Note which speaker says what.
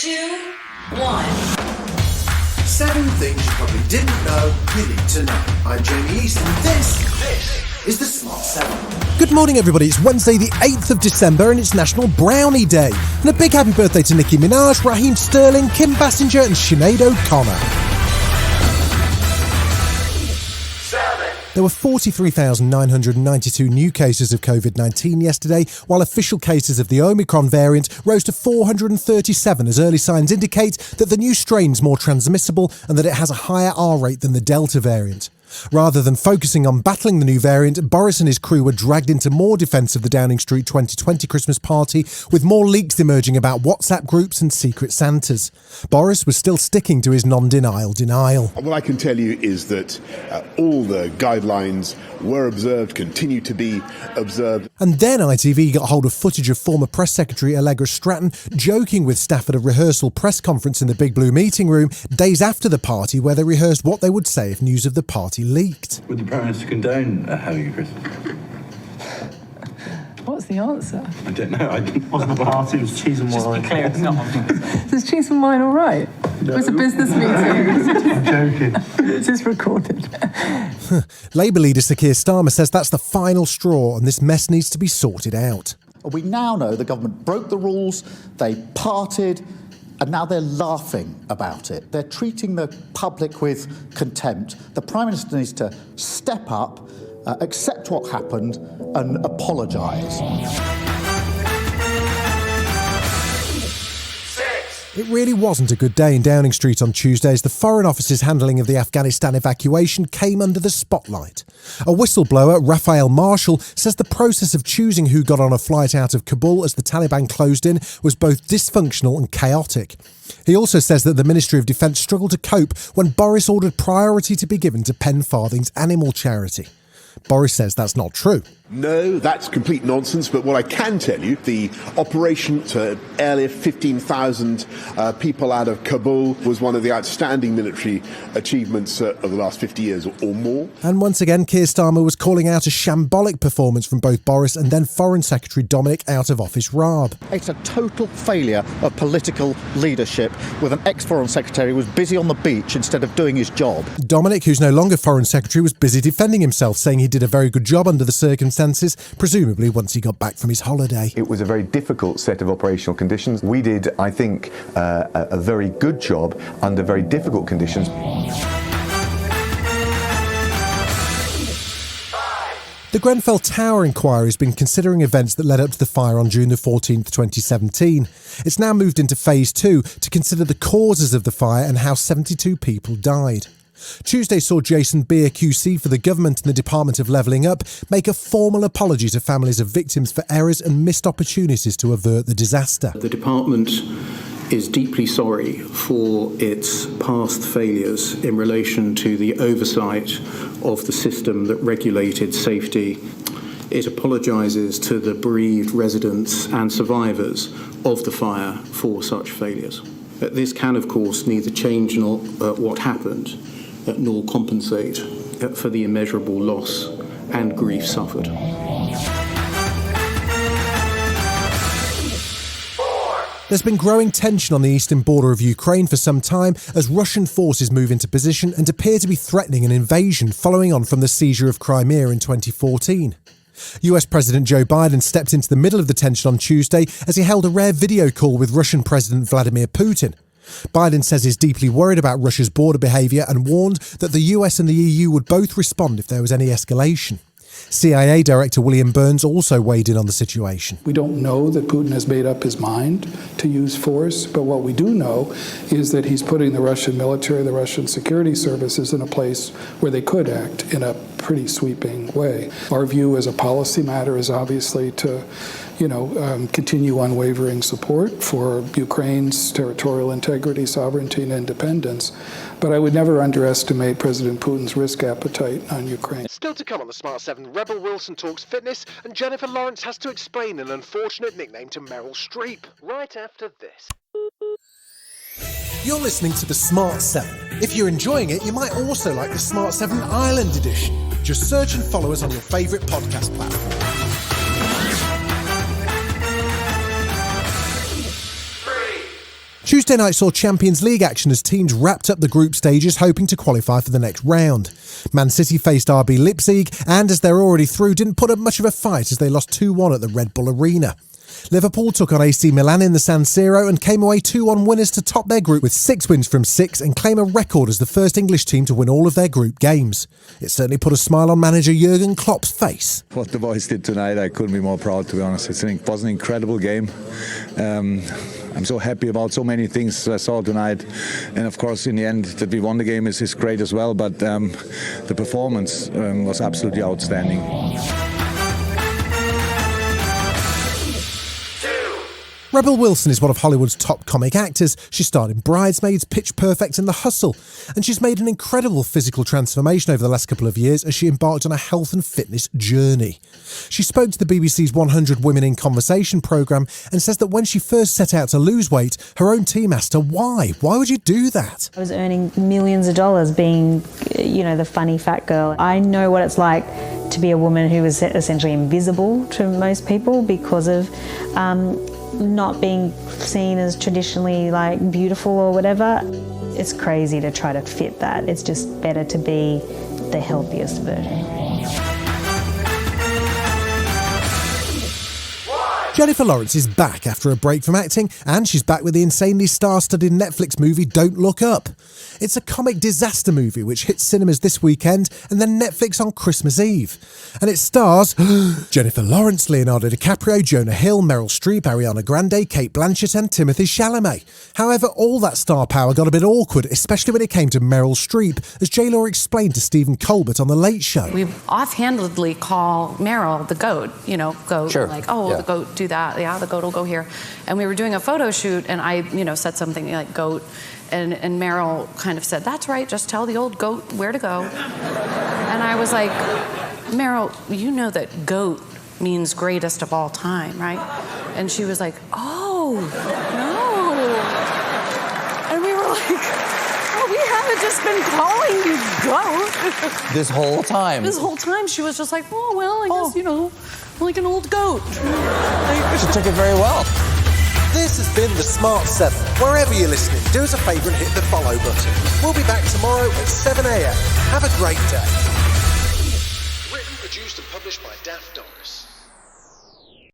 Speaker 1: 2, 1.
Speaker 2: 7 things you probably didn't know you need to know. I'm Jamie East, and this is the Smart 7.
Speaker 3: Good morning, everybody. It's Wednesday, the 8th of December, and it's National Brownie Day. And a big happy birthday to Nicki Minaj, Raheem Sterling, Kim Basinger, and Sinead O'Connor. There were 43,992 new cases of COVID-19 yesterday, while official cases of the Omicron variant rose to 437 as early signs indicate that the new strain's more transmissible and that it has a higher R rate than the Delta variant. Rather than focusing on battling the new variant, Boris and his crew were dragged into more defence of the Downing Street 2020 Christmas party, with more leaks emerging about WhatsApp groups and secret Santas. Boris was still sticking to his non-denial denial.
Speaker 4: What I can tell you is that all the guidelines were observed, continue to be observed.
Speaker 3: And then ITV got hold of footage of former Press Secretary Allegra Stratton joking with staff at a rehearsal press conference in the Big Blue meeting room days after the party, where they rehearsed what they would say if news of the party leaked.
Speaker 5: Would the Prime Minister condone having a Christmas?
Speaker 6: What's the answer?
Speaker 5: I don't know.
Speaker 7: It wasn't a party, it was cheese and wine.
Speaker 6: Just be clear, it's not. Is cheese and wine all right? No. It was a business meeting.
Speaker 7: I'm joking.
Speaker 6: This is recorded.
Speaker 3: Labour leader Sir Keir Starmer says that's the final straw and this mess needs to be sorted out.
Speaker 8: We now know the government broke the rules, they partied, and now they're laughing about it. They're treating the public with contempt. The Prime Minister needs to step up, accept what happened, and apologise.
Speaker 3: It really wasn't a good day in Downing Street on Tuesday as the Foreign Office's handling of the Afghanistan evacuation came under the spotlight. A whistleblower, Raphael Marshall, says the process of choosing who got on a flight out of Kabul as the Taliban closed in was both dysfunctional and chaotic. He also says that the Ministry of Defence struggled to cope when Boris ordered priority to be given to Pen Farthing's animal charity. Boris says that's not true.
Speaker 4: No, that's complete nonsense, but what I can tell you, the operation to airlift 15,000 people out of Kabul was one of the outstanding military achievements of the last 50 years or more.
Speaker 3: And once again, Keir Starmer was calling out a shambolic performance from both Boris and then Foreign Secretary Dominic out-of-office Raab.
Speaker 8: It's a total failure of political leadership, with an ex-Foreign Secretary who was busy on the beach instead of doing his job.
Speaker 3: Dominic, who's no longer Foreign Secretary, was busy defending himself, saying he did a very good job under the circumstances, presumably once he got back from his holiday.
Speaker 9: It was a very difficult set of operational conditions. We did, I think, a very good job under very difficult conditions.
Speaker 3: The Grenfell Tower inquiry has been considering events that led up to the fire on June the 14th, 2017. It's now moved into phase 2 to consider the causes of the fire and how 72 people died. Tuesday saw Jason Beer QC for the government and the Department of Levelling Up make a formal apology to families of victims for errors and missed opportunities to avert the disaster.
Speaker 10: The department is deeply sorry for its past failures in relation to the oversight of the system that regulated safety. It apologises to the bereaved residents and survivors of the fire for such failures. This can, of course, neither change what happened, nor compensate for the immeasurable loss and grief suffered.
Speaker 3: There's been growing tension on the eastern border of Ukraine for some time as Russian forces move into position and appear to be threatening an invasion following on from the seizure of Crimea in 2014. US President Joe Biden stepped into the middle of the tension on Tuesday as he held a rare video call with Russian President Vladimir Putin. Biden says he's deeply worried about Russia's border behaviour and warned that the US and the EU would both respond if there was any escalation. CIA Director William Burns also weighed in on the situation.
Speaker 11: We don't know that Putin has made up his mind to use force, but what we do know is that he's putting the Russian military, the Russian security services in a place where they could act in a pretty sweeping way. Our view as a policy matter is obviously to continue unwavering support for Ukraine's territorial integrity, sovereignty, and independence. But I would never underestimate President Putin's risk appetite on Ukraine.
Speaker 12: Still to come on the Smart 7, Rebel Wilson talks fitness, and Jennifer Lawrence has to explain an unfortunate nickname to Meryl Streep. Right after this.
Speaker 3: You're listening to the Smart 7. If you're enjoying it, you might also like the Smart 7 Ireland edition. Just search and follow us on your favourite podcast platform. Tuesday night saw Champions League action as teams wrapped up the group stages hoping to qualify for the next round. Man City faced RB Leipzig and, as they're already through, didn't put up much of a fight as they lost 2-1 at the Red Bull Arena. Liverpool took on AC Milan in the San Siro and came away 2-1 winners to top their group with 6 wins from 6 and claim a record as the first English team to win all of their group games. It certainly put a smile on manager Jurgen Klopp's face.
Speaker 1: What the boys did tonight, I couldn't be more proud, to be honest. It was an incredible game. I'm so happy about so many things I saw tonight, and of course in the end that we won the game is great as well, but the performance was absolutely outstanding.
Speaker 3: Rebel Wilson is one of Hollywood's top comic actors. She starred in Bridesmaids, Pitch Perfect and The Hustle, and she's made an incredible physical transformation over the last couple of years as she embarked on a health and fitness journey. She spoke to the BBC's 100 Women in Conversation programme and says that when she first set out to lose weight, her own team asked her why. Why would you do that?
Speaker 13: I was earning millions of dollars being, the funny fat girl. I know what it's like to be a woman who is essentially invisible to most people because of not being seen as traditionally beautiful or whatever. It's crazy to try to fit that. It's just better to be the healthiest version.
Speaker 3: Jennifer Lawrence is back after a break from acting, and she's back with the insanely star-studded Netflix movie Don't Look Up. It's a comic disaster movie which hits cinemas this weekend and then Netflix on Christmas Eve. And it stars Jennifer Lawrence, Leonardo DiCaprio, Jonah Hill, Meryl Streep, Ariana Grande, Cate Blanchett and Timothée Chalamet. However, all that star power got a bit awkward, especially when it came to Meryl Streep, as J-Law explained to Stephen Colbert on The Late Show.
Speaker 14: We offhandedly call Meryl the goat, goat,
Speaker 15: sure.
Speaker 14: The goat do that, yeah, the goat will go here. And we were doing a photo shoot and I, said something like goat. And Meryl kind of said, "That's right, just tell the old goat where to go." And I was like, "Meryl, you know that goat means greatest of all time, right?" And she was like, "Oh, no." And we were like, "Oh, we haven't just been calling you goat."
Speaker 15: This whole time?
Speaker 14: This whole time she was just like, "Oh, well, I guess, like an old goat."
Speaker 15: She took it very well.
Speaker 3: This has been The Smart 7. Wherever you're listening, do us a favour and hit the follow button. We'll be back tomorrow at 7 a.m. Have a great day.
Speaker 12: Written, produced and published by Daft Doris.